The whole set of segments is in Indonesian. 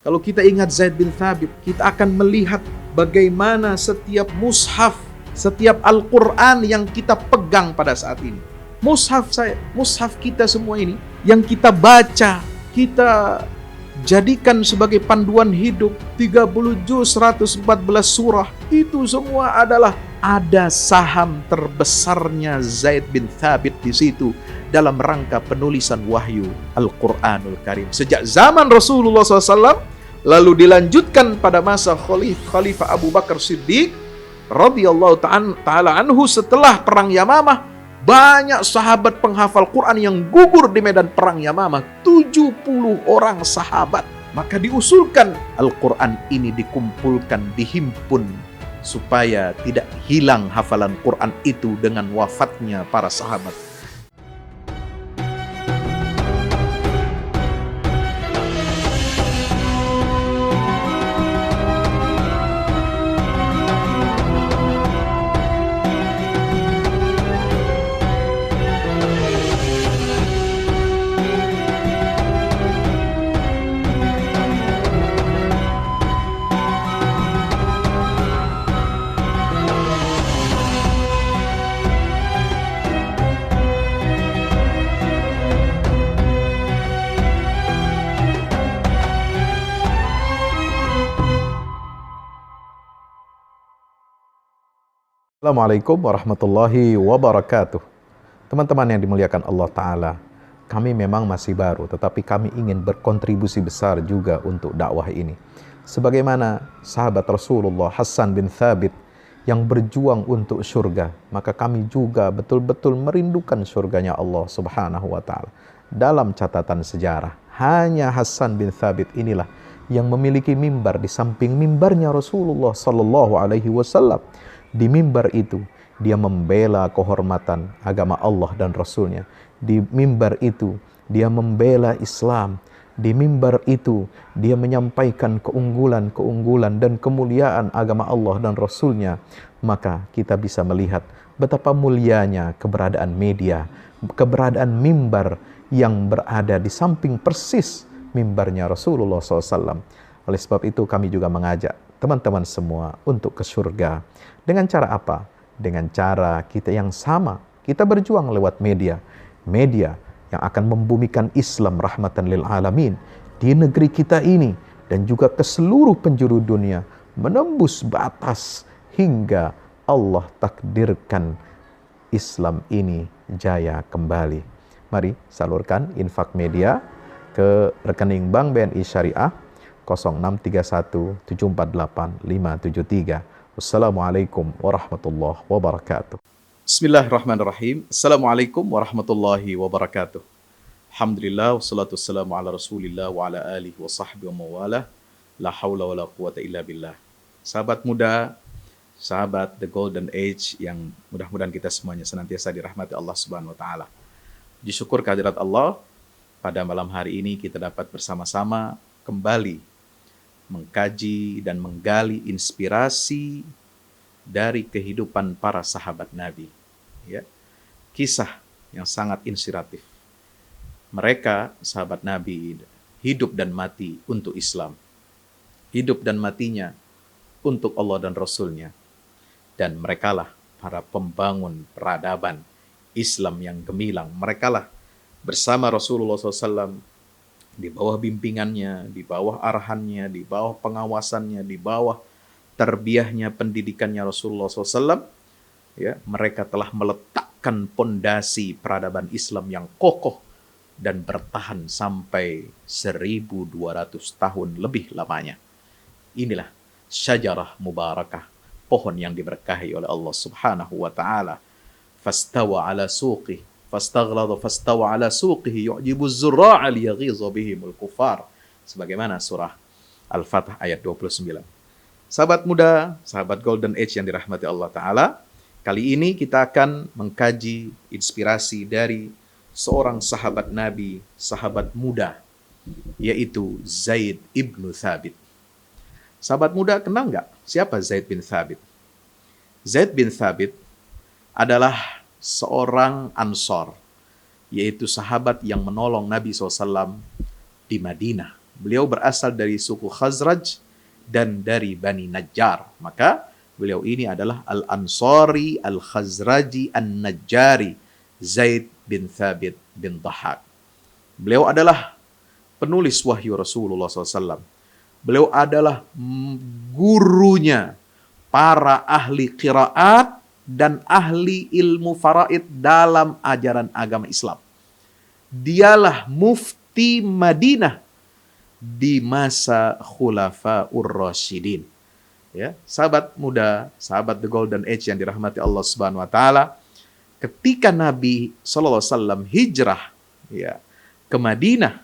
Kalau kita ingat Zaid bin Thabit, kita akan melihat bagaimana setiap mushaf, setiap Al-Quran yang kita pegang pada saat ini. Mushaf kita semua ini, yang kita baca, kita jadikan sebagai panduan hidup, 30 juz, 114 surah, itu semua adalah ada saham terbesarnya Zaid bin Thabit di situ dalam rangka penulisan wahyu Al-Quranul Karim. Sejak zaman Rasulullah SAW, lalu dilanjutkan pada masa Khalifah Abu Bakar Siddiq radhiyallahu ta'ala anhu. Setelah perang Yamamah, banyak sahabat penghafal Quran yang gugur di medan perang Yamamah, 70 orang sahabat. Maka diusulkan Al-Quran ini dikumpulkan, dihimpun, supaya tidak hilang hafalan Quran itu dengan wafatnya para sahabat. Assalamualaikum warahmatullahi wabarakatuh. Teman-teman yang dimuliakan Allah Ta'ala, kami memang masih baru, tetapi kami ingin berkontribusi besar juga untuk dakwah ini. Sebagaimana sahabat Rasulullah Hassan bin Thabit yang berjuang untuk surga, maka kami juga betul-betul merindukan surganya Allah Subhanahu wa Ta'ala. Dalam catatan sejarah, hanya Hassan bin Thabit inilah yang memiliki mimbar di samping mimbarnya Rasulullah Sallallahu Alaihi Wasallam. Di mimbar itu, dia membela kehormatan agama Allah dan Rasulnya. Di mimbar itu, dia membela Islam. Di mimbar itu, dia menyampaikan keunggulan dan kemuliaan agama Allah dan Rasulnya. Maka kita bisa melihat betapa mulianya keberadaan media, keberadaan mimbar yang berada di samping persis mimbarnya Rasulullah SAW. Oleh sebab itu kami juga mengajak teman-teman semua untuk ke surga. Dengan cara apa? Dengan cara kita yang sama. Kita berjuang lewat media. Media yang akan membumikan Islam rahmatan lil alamin di negeri kita ini dan juga ke seluruh penjuru dunia, menembus batas hingga Allah takdirkan Islam ini jaya kembali. Mari salurkan infak media ke rekening Bank BNI Syariah 0631 748 573. Wassalamualaikum warahmatullahi wabarakatuh. Bismillahirrahmanirrahim. Assalamualaikum warahmatullahi wabarakatuh. Alhamdulillah, wassalatu wassalamu ala rasulillah wa ala alihi wa sahbihi wa mawalah. La hawla wa la quwata illa billah. Sahabat muda, sahabat The Golden Age yang mudah-mudahan kita semuanya senantiasa dirahmati Allah Subhanahu wa Ta'ala. Puji syukur kehadirat Allah, pada malam hari ini kita dapat bersama-sama kembali mengkaji dan menggali inspirasi dari kehidupan para sahabat Nabi. Ya, kisah yang sangat inspiratif. Mereka, sahabat Nabi, hidup dan mati untuk Islam. Hidup dan matinya untuk Allah dan Rasulnya. Dan merekalah para pembangun peradaban Islam yang gemilang. Merekalah bersama Rasulullah SAW, di bawah bimbingannya, di bawah arahannya, di bawah pengawasannya, di bawah tarbiyahnya, pendidikannya Rasulullah SAW, ya, mereka telah meletakkan pondasi peradaban Islam yang kokoh dan bertahan sampai 1200 tahun lebih lamanya. Inilah syajarah mubarakah, pohon yang diberkahi oleh Allah Subhanahu wa Ta'ala. Fastawa ala suqih fastaghlada fastawa ala suqihi yu'jibu az-zurra'a liyaghiza bihimul kufar. Sebagaimana surah Al-Fatah ayat 29. Sahabat muda, sahabat Golden Age yang dirahmati Allah Ta'ala, kali ini kita akan mengkaji inspirasi dari seorang sahabat Nabi, sahabat muda, yaitu Zaid ibnu Thabit. Sahabat muda kenal nggak siapa Zaid bin Thabit? Zaid bin Thabit adalah seorang Ansor, yaitu sahabat yang menolong Nabi SAW di Madinah, Beliau berasal dari suku Khazraj dan dari Bani Najjar. Maka beliau ini adalah Al-Ansari, Al-Khazraji, An-Najjari, Zaid bin Thabit bin Dhahak. Beliau adalah penulis wahyu Rasulullah SAW. Beliau adalah gurunya para ahli qiraat dan ahli ilmu faraid dalam ajaran agama Islam. Dialah mufti Madinah di masa Khulafaur Rasyidin. Ya, sahabat muda, sahabat the Golden Age yang dirahmati Allah Subhanahu wa taala, ketika Nabi sallallahu alaihi wasallam hijrah ya ke Madinah,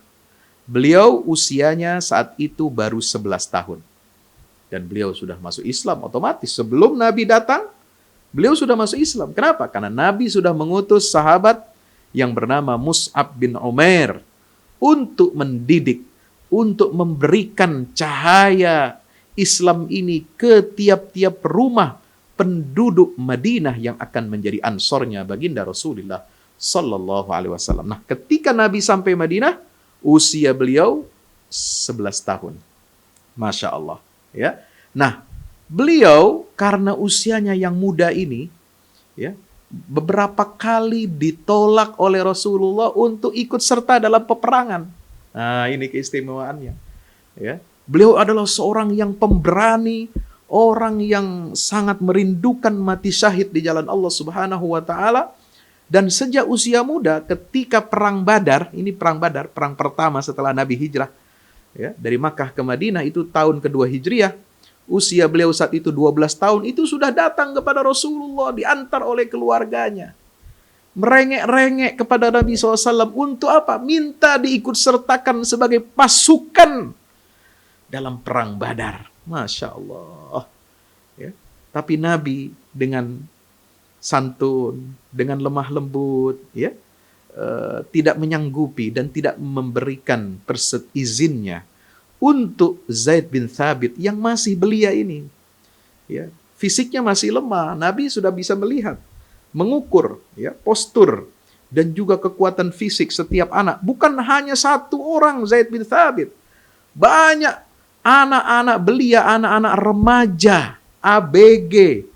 beliau usianya saat itu baru 11 tahun. Dan beliau sudah masuk Islam otomatis. Sebelum Nabi datang, beliau sudah masuk Islam. Kenapa? Karena Nabi sudah mengutus sahabat yang bernama Mus'ab bin Umair untuk mendidik, untuk memberikan cahaya Islam ini ke tiap-tiap rumah penduduk Madinah yang akan menjadi ansornya baginda Rasulullah Sallallahu Alaihi Wasallam. Nah, ketika Nabi sampai Madinah, usia beliau 11 tahun. Masya Allah. Ya. Nah, beliau karena usianya yang muda ini, ya, beberapa kali ditolak oleh Rasulullah untuk ikut serta dalam peperangan. Nah, ini keistimewaannya. Ya. Beliau adalah seorang yang pemberani, orang yang sangat merindukan mati syahid di jalan Allah Subhanahu wa taala. Dan sejak usia muda, ketika perang Badar, ini perang Badar, perang pertama setelah Nabi hijrah, ya, dari Makkah ke Madinah, itu tahun kedua Hijriah. Usia beliau saat itu 12 tahun, itu sudah datang kepada Rasulullah, diantar oleh keluarganya. Merengek-rengek kepada Nabi SAW untuk apa? Minta diikut sertakan sebagai pasukan dalam perang Badar. Masya Allah. Ya. Tapi Nabi dengan santun, dengan lemah lembut, ya, tidak menyanggupi dan tidak memberikan izinnya untuk Zaid bin Thabit yang masih belia ini. Ya, fisiknya masih lemah, Nabi sudah bisa melihat, mengukur, ya, postur dan juga kekuatan fisik setiap anak. Bukan hanya satu orang Zaid bin Thabit, banyak anak-anak belia, anak-anak remaja, ABG.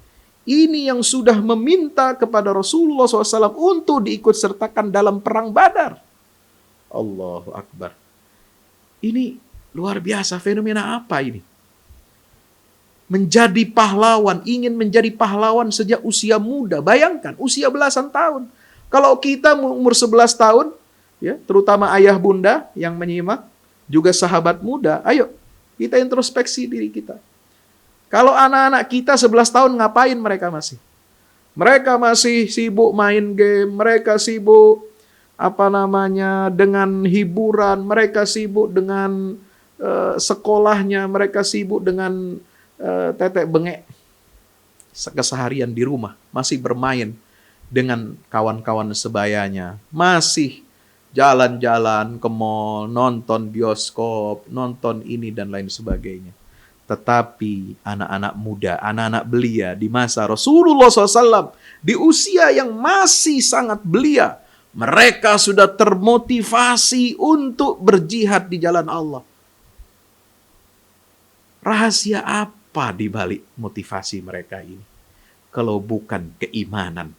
Ini yang sudah meminta kepada Rasulullah SAW untuk diikut sertakan dalam perang Badar. Allahu Akbar. Ini luar biasa, fenomena apa ini? Menjadi pahlawan, ingin menjadi pahlawan sejak usia muda. Bayangkan, usia belasan tahun. Kalau kita umur 11 tahun, ya, terutama ayah bunda yang menyimak, juga sahabat muda, ayo kita introspeksi diri kita. Kalau anak-anak kita 11 tahun ngapain mereka masih? Mereka masih sibuk main game, mereka sibuk dengan hiburan, mereka sibuk dengan sekolahnya, mereka sibuk dengan tetek bengek. Keseharian di rumah, masih bermain dengan kawan-kawan sebayanya, masih jalan-jalan ke mall, nonton bioskop, nonton ini dan lain sebagainya. Tetapi anak-anak muda, anak-anak belia di masa Rasulullah SAW, di usia yang masih sangat belia, mereka sudah termotivasi untuk berjihad di jalan Allah. Rahasia apa di balik motivasi mereka ini? Kalau bukan keimanan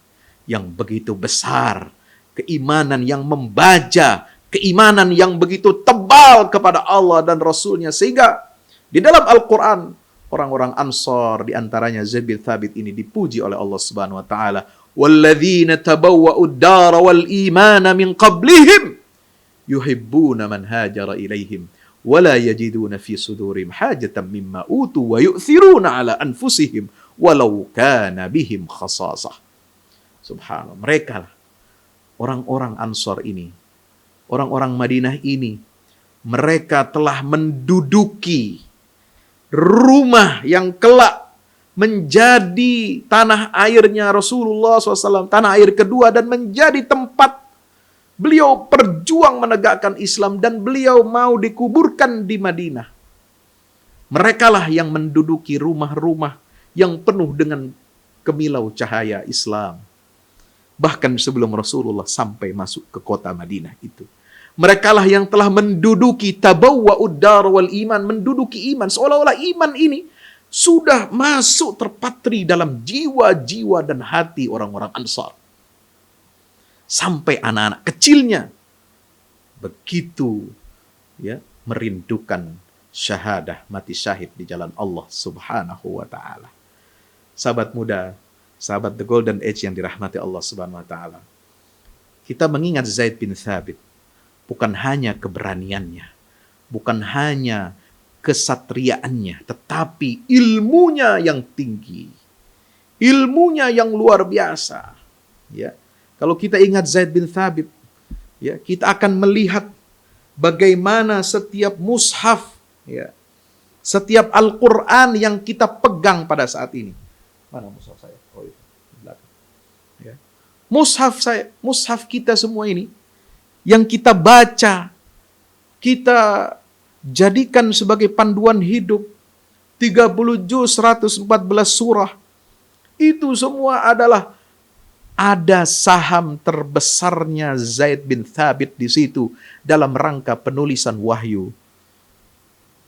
yang begitu besar, keimanan yang membaja, keimanan yang begitu tebal kepada Allah dan Rasulnya, sehingga di dalam Al-Quran, orang-orang Ansar, diantaranya Zaid bin Thabit ini dipuji oleh Allah Subhanahu wa taala. "Walladzina tabawwa'u ad-dara wal imana min qablihim yuhibbuna man hajara ilaihim wa la yajiduna fi sudurihim hajatan mimma utu wa yu'thiruna ala anfusihim walau kana bihim khasasah." Subhanallah, mereka lah orang-orang Ansar ini, orang-orang Madinah ini, mereka telah menduduki rumah yang kelak menjadi tanah airnya Rasulullah SAW, tanah air kedua, dan menjadi tempat beliau berjuang menegakkan Islam dan beliau mau dikuburkan di Madinah. Merekalah yang menduduki rumah-rumah yang penuh dengan kemilau cahaya Islam. Bahkan sebelum Rasulullah sampai masuk ke kota Madinah itu. Merekalah yang telah menduduki tabawwa'ud dar wal iman, menduduki iman, seolah-olah iman ini sudah masuk terpatri dalam jiwa-jiwa dan hati orang-orang Ansar. Sampai anak-anak kecilnya begitu merindukan syahadah, mati syahid di jalan Allah Subhanahu wa taala. Sahabat muda, sahabat The Golden Age yang dirahmati Allah Subhanahu wa taala. Kita mengingat Zaid bin Thabit bukan hanya keberaniannya, bukan hanya kesatriaannya, tetapi ilmunya yang tinggi, ilmunya yang luar biasa. Ya, kalau kita ingat Zaid bin Thabit, kita akan melihat bagaimana setiap mushaf, setiap Al-Quran yang kita pegang pada saat ini. Mana mushaf saya? Oh, itu di belakang. Mushaf saya, mushaf kita semua ini, yang kita baca, kita jadikan sebagai panduan hidup, 30 juz, 114 surah, itu semua adalah ada saham terbesarnya Zaid bin Thabit di situ dalam rangka penulisan wahyu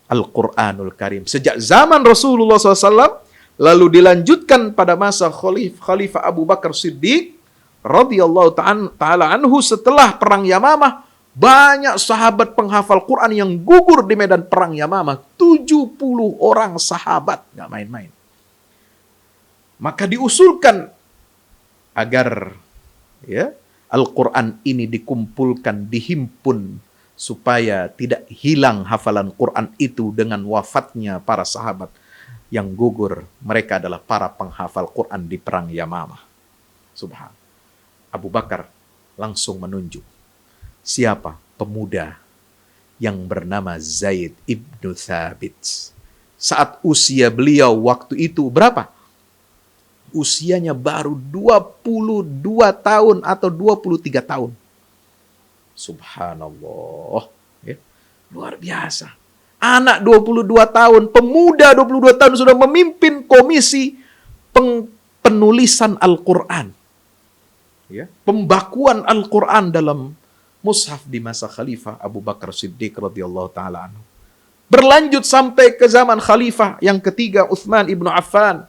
Al-Quranul Karim. Sejak zaman Rasulullah SAW, lalu dilanjutkan pada masa Khalifah Abu Bakar Siddiq radhiyallahu ta'ala anhu setelah perang Yamamah, banyak sahabat penghafal Quran yang gugur di medan perang Yamamah. 70 orang sahabat, nggak main-main. Maka diusulkan agar Al-Quran ini dikumpulkan, dihimpun, supaya tidak hilang hafalan Quran itu dengan wafatnya para sahabat yang gugur. Mereka adalah para penghafal Quran di perang Yamamah. Subhan. Abu Bakar langsung menunjuk siapa pemuda yang bernama Zaid ibnu Thabit. Saat usia beliau waktu itu berapa? Usianya baru 22 tahun atau 23 tahun. Subhanallah. Luar biasa. Anak 22 tahun, pemuda 22 tahun sudah memimpin komisi penulisan Al-Quran. Pembakuan Al-Quran dalam mushaf di masa Khalifah Abu Bakar Siddiq radhiyallahu ta'ala anhu. Berlanjut sampai ke zaman Khalifah yang ketiga, Utsman ibnu Affan.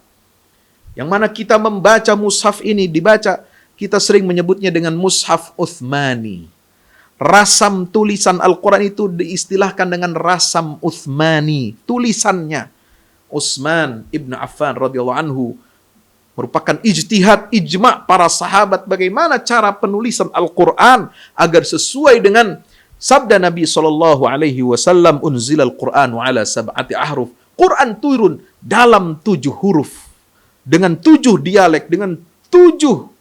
Yang mana kita membaca mushaf ini, dibaca, kita sering menyebutnya dengan mushaf Utsmani. Rasam tulisan Al-Quran itu diistilahkan dengan rasam Utsmani. Tulisannya Utsman ibnu Affan radhiyallahu anhu merupakan ijtihad, ijma' para sahabat bagaimana cara penulisan Al-Quran agar sesuai dengan sabda Nabi SAW, unzilal Qur'anu ala sab'ati ahruf. Quran turun dalam 7 huruf, dengan 7 dialek, dengan 7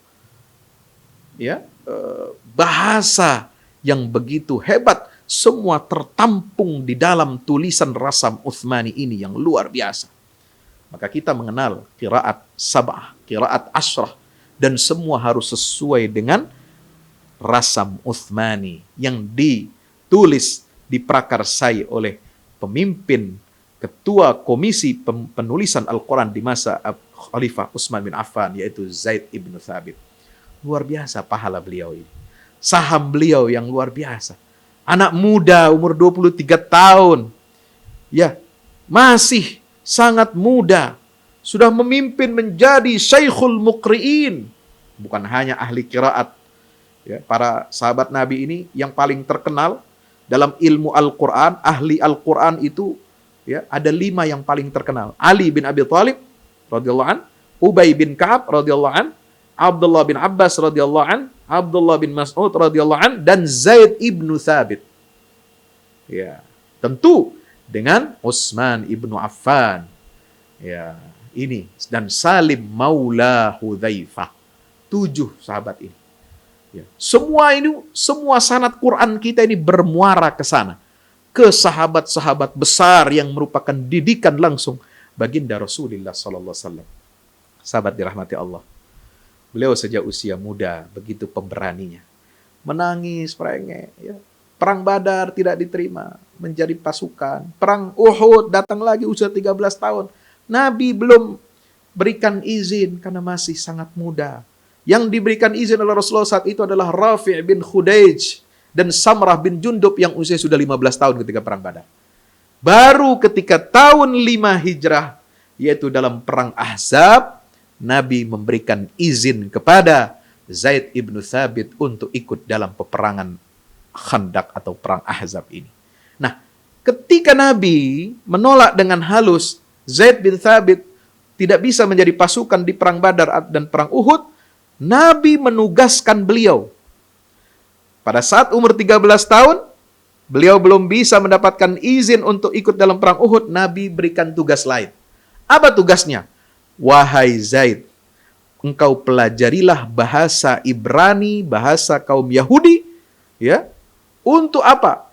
bahasa yang begitu hebat. Semua tertampung di dalam tulisan rasam Utsmani ini yang luar biasa. Maka kita mengenal qiraat sab'ah, qiraat asyrah, dan semua harus sesuai dengan rasam Utsmani yang ditulis, diprakarsai oleh pemimpin ketua komisi penulisan Al-Quran di masa Khalifah Utsman bin Affan, yaitu Zaid ibnu Thabit. Luar biasa pahala beliau ini. Saham beliau yang luar biasa. Anak muda umur 23 tahun. Masih sangat muda, sudah memimpin menjadi Syekhul Muqri'in. Bukan hanya ahli qiraat. Para sahabat Nabi ini yang paling terkenal dalam ilmu Al-Quran, ahli Al-Quran itu ada 5 yang paling terkenal. Ali bin Abi Thalib radhiyallahu an, Ubay bin Ka'ab radhiyallahu an, Abdullah bin Abbas radhiyallahu an, Abdullah bin Mas'ud radhiyallahu an, dan Zaid ibnu Thabit. Tentu dengan Utsman ibnu Affan. Ini dan Salim maula Hudzaifah. 7 sahabat ini. Semua sanad Quran kita ini bermuara ke sana. Ke sahabat-sahabat besar yang merupakan didikan langsung baginda Rasulullah sallallahu alaihi wasallam. Sahabat dirahmati Allah. Beliau sejak usia muda begitu pemberaninya. Menangis, merengek, Perang Badar tidak diterima, menjadi pasukan. Perang Uhud datang lagi usia 13 tahun. Nabi belum berikan izin karena masih sangat muda. Yang diberikan izin oleh Rasulullah saat itu adalah Rafi' bin Khudaij dan Samrah bin Jundub yang usia sudah 15 tahun ketika perang Badar. Baru ketika tahun 5 Hijrah, yaitu dalam perang Ahzab, Nabi memberikan izin kepada Zaid ibn Thabit untuk ikut dalam peperangan Khandaq atau perang Ahzab ini. Nah, ketika Nabi menolak dengan halus Zaid bin Thabit tidak bisa menjadi pasukan di perang Badar dan perang Uhud, Nabi menugaskan beliau. Pada saat umur 13 tahun, beliau belum bisa mendapatkan izin untuk ikut dalam perang Uhud, Nabi berikan tugas lain. Apa tugasnya? Wahai Zaid, engkau pelajarilah bahasa Ibrani, bahasa kaum Yahudi, ya. Untuk apa?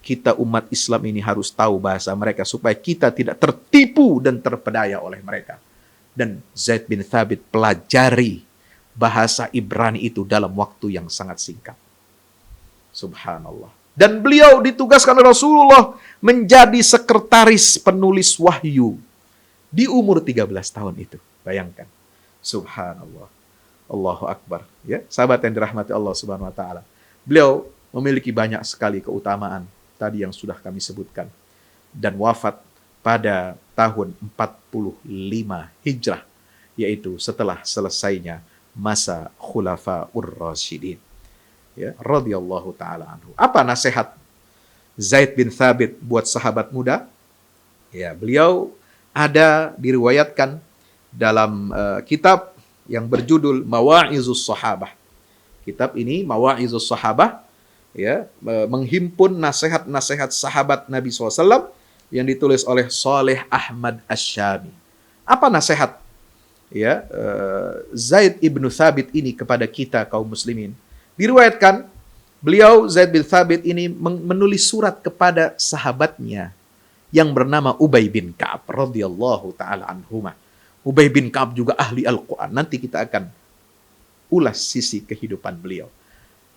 Kita umat Islam ini harus tahu bahasa mereka supaya kita tidak tertipu dan terpedaya oleh mereka. Dan Zaid bin Thabit pelajari bahasa Ibrani itu dalam waktu yang sangat singkat. Subhanallah. Dan beliau ditugaskan oleh Rasulullah menjadi sekretaris penulis wahyu di umur 13 tahun itu. Bayangkan. Subhanallah. Allahu Akbar. Ya, sahabat yang dirahmati Allah Subhanahu wa taala. Beliau memiliki banyak sekali keutamaan tadi yang sudah kami sebutkan. Dan wafat pada tahun 45 Hijrah, yaitu setelah selesainya masa Khulafaur Rasyidin. Ya, radhiyallahu taala anhu. Apa nasihat Zaid bin Thabit buat sahabat muda? Ya, beliau ada diriwayatkan dalam kitab yang berjudul Mawa'izus Sahabah. Kitab ini Mawa'izus Sahabah, ya, menghimpun nasihat-nasihat sahabat Nabi SAW yang ditulis oleh Saleh Ahmad Asy-Syami. Apa nasihat, ya, Zaid ibnu Thabit ini kepada kita kaum muslimin? Diriwayatkan beliau Zaid bin Thabit ini menulis surat kepada sahabatnya yang bernama Ubay bin Ka'ab radhiyallahu taala anhuma. Ubay bin Ka'ab juga ahli Al-Qur'an. Nanti kita akan ulas sisi kehidupan beliau.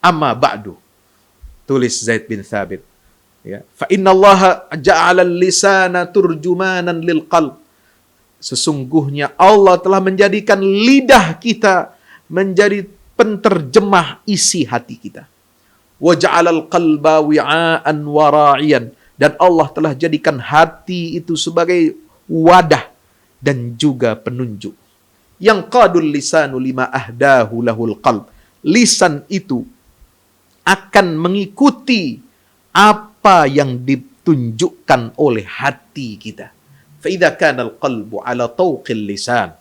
Amma ba'du, tulis Zaid bin Thabit, ya, fa innallaha ja'ala al-lisana turjumanan lil qalb. Sesungguhnya Allah telah menjadikan lidah kita menjadi penterjemah isi hati kita. Wa ja'alal qalba wi'aan wa ra'iyan. Dan Allah telah jadikan hati itu sebagai wadah dan juga penunjuk. Yang qadul lisanu lima ahdahu lahul qalb. Lisan itu akan mengikuti apa yang ditunjukkan oleh hati kita. فإذا كان القلب على طوق اللسان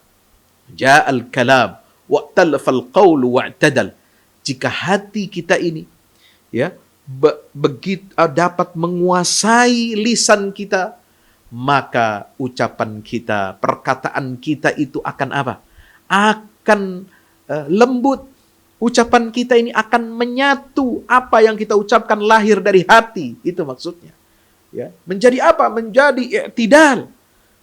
جاء الكلام واختلف القول واعتدل. Jika hati kita ini, ya, begitu dapat menguasai lisan kita, maka ucapan kita, perkataan kita itu akan apa? Akan lembut. Ucapan kita ini akan menyatu, apa yang kita ucapkan lahir dari hati, itu maksudnya. Ya, menjadi apa? Menjadi i'tidal.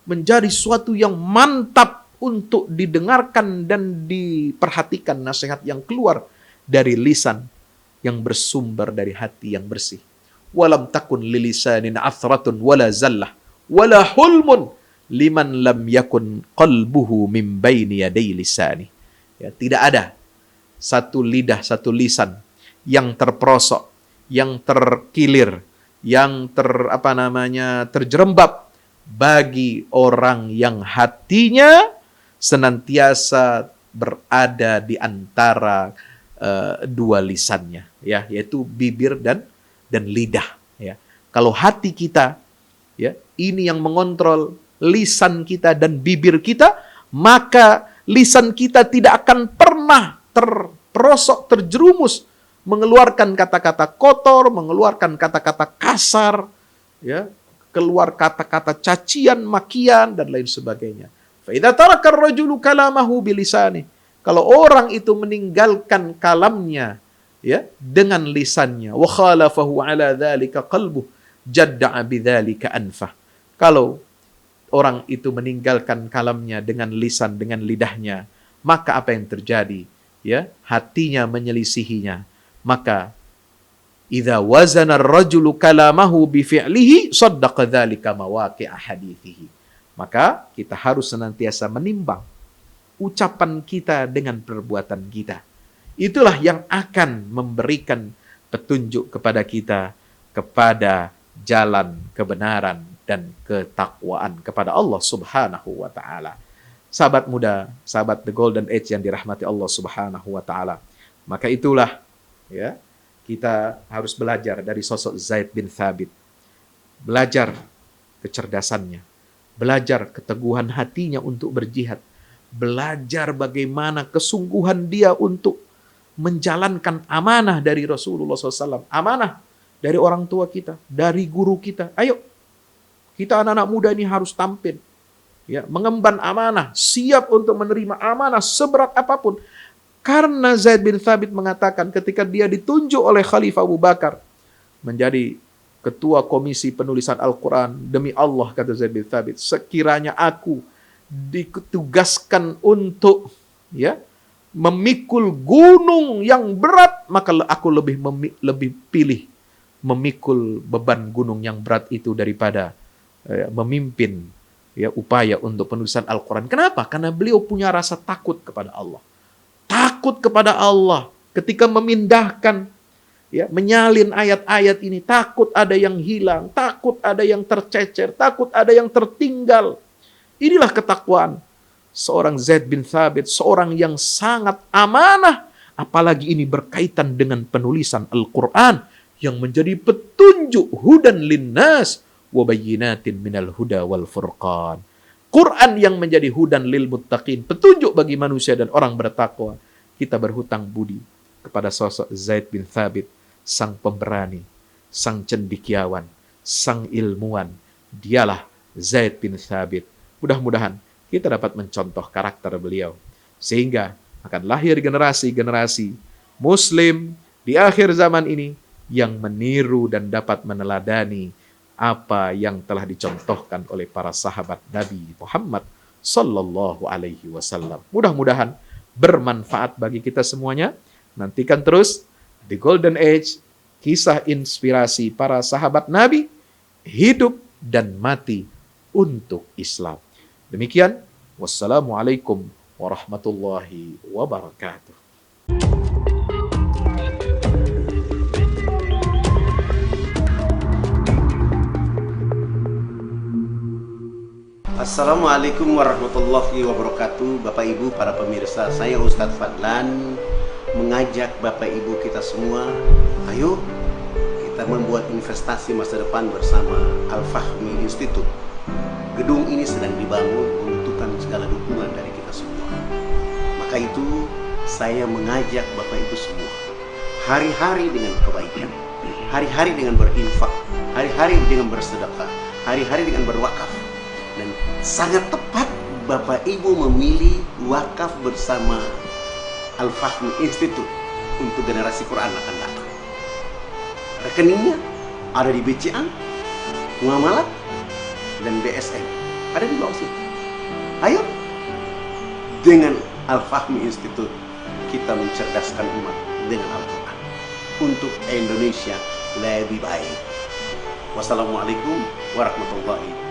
Menjadi suatu yang mantap untuk didengarkan dan diperhatikan nasihat yang keluar dari lisan yang bersumber dari hati yang bersih. Walam takun lilisanin athratun wala zallah wala hulmun liman lam yakun qalbuhu min baini yaday lisani. Ya, tidak ada satu lidah, satu lisan yang terperosok, yang terkilir, yang terjerembab bagi orang yang hatinya senantiasa berada di antara dua lisannya, ya, yaitu bibir dan lidah, ya. Kalau hati kita, ya, ini yang mengontrol lisan kita dan bibir kita, maka lisan kita tidak akan pernah terperosok, terjerumus mengeluarkan kata-kata kotor, mengeluarkan kata-kata kasar, ya, keluar kata-kata cacian, makian, dan lain sebagainya. Fa idza taraka ar-rajulu kalamahu bilisani. Kalau orang itu meninggalkan kalamnya, ya, dengan lisannya, wa khalafahu ala dzalika qalbuh, jadda'a bidzalika anfah. Kalau orang itu meninggalkan kalamnya dengan lisan, dengan lidahnya, maka apa yang terjadi? Ya, hatinya menyelisihinya. Maka idza wazana ar-rajulu kalamahu bi fi'lihi saddaqa dzalika mawaqi'a hadithihi. Maka kita harus senantiasa menimbang ucapan kita dengan perbuatan kita. Itulah yang akan memberikan petunjuk kepada kita kepada jalan kebenaran dan ketakwaan kepada Allah Subhanahu wa taala. Sahabat muda, sahabat The Golden Age yang dirahmati Allah Subhanahu wa taala. Maka itulah ya, kita harus belajar dari sosok Zaid bin Thabit. Belajar kecerdasannya, belajar keteguhan hatinya untuk berjihad, belajar bagaimana kesungguhan dia untuk menjalankan amanah dari Rasulullah SAW, amanah dari orang tua kita, dari guru kita. Ayo, kita anak-anak muda ini harus tampil, ya, mengemban amanah, siap untuk menerima amanah seberat apapun. Karena Zaid bin Thabit mengatakan ketika dia ditunjuk oleh Khalifah Abu Bakar menjadi ketua komisi penulisan Al-Quran, demi Allah, kata Zaid bin Thabit, sekiranya aku ditugaskan untuk ya memikul gunung yang berat, maka aku lebih pilih memikul beban gunung yang berat itu daripada memimpin ya upaya untuk penulisan Al-Quran. Kenapa? Karena beliau punya rasa takut kepada Allah. Takut kepada Allah ketika memindahkan, ya, menyalin ayat-ayat ini. Takut ada yang hilang, takut ada yang tercecer, takut ada yang tertinggal. Inilah ketakwaan seorang Zaid bin Thabit, seorang yang sangat amanah. Apalagi ini berkaitan dengan penulisan Al-Quran yang menjadi petunjuk hudan linnas wa bayyinatin minal huda wal furqan. Quran yang menjadi hudan lil muttaqin, petunjuk bagi manusia dan orang bertakwa. Kita berhutang budi kepada sosok Zaid bin Thabit, sang pemberani, sang cendekiawan, sang ilmuwan. Dialah Zaid bin Thabit. Mudah-mudahan kita dapat mencontoh karakter beliau, sehingga akan lahir generasi-generasi Muslim di akhir zaman ini yang meniru dan dapat meneladani apa yang telah dicontohkan oleh para sahabat Nabi Muhammad Sallallahu Alaihi Wasallam. Mudah-mudahan bermanfaat bagi kita semuanya. Nantikan terus The Golden Age, kisah inspirasi para sahabat Nabi, hidup dan mati untuk Islam. Demikian, wassalamualaikum warahmatullahi wabarakatuh. Assalamualaikum warahmatullahi wabarakatuh. Bapak Ibu, para pemirsa, saya Ustadz Fadlan mengajak Bapak Ibu kita semua, ayo kita membuat investasi masa depan bersama Al-Fahmi Institute. Gedung ini sedang dibangun, membutuhkan segala dukungan dari kita semua. Maka itu saya mengajak Bapak Ibu semua, hari-hari dengan kebaikan, hari-hari dengan berinfak, hari-hari dengan bersedekah, hari-hari dengan berwakaf. Dan sangat tepat Bapak Ibu memilih wakaf bersama Al-Fahmi Institute untuk generasi Quran akan datang. Rekeningnya ada di BCA, Muamalat, dan BSM. Ada di bawah sini. Ayo, dengan Al-Fahmi Institute kita mencerdaskan umat dengan Al-Quran untuk Indonesia lebih baik. Wassalamualaikum warahmatullahi wabarakatuh.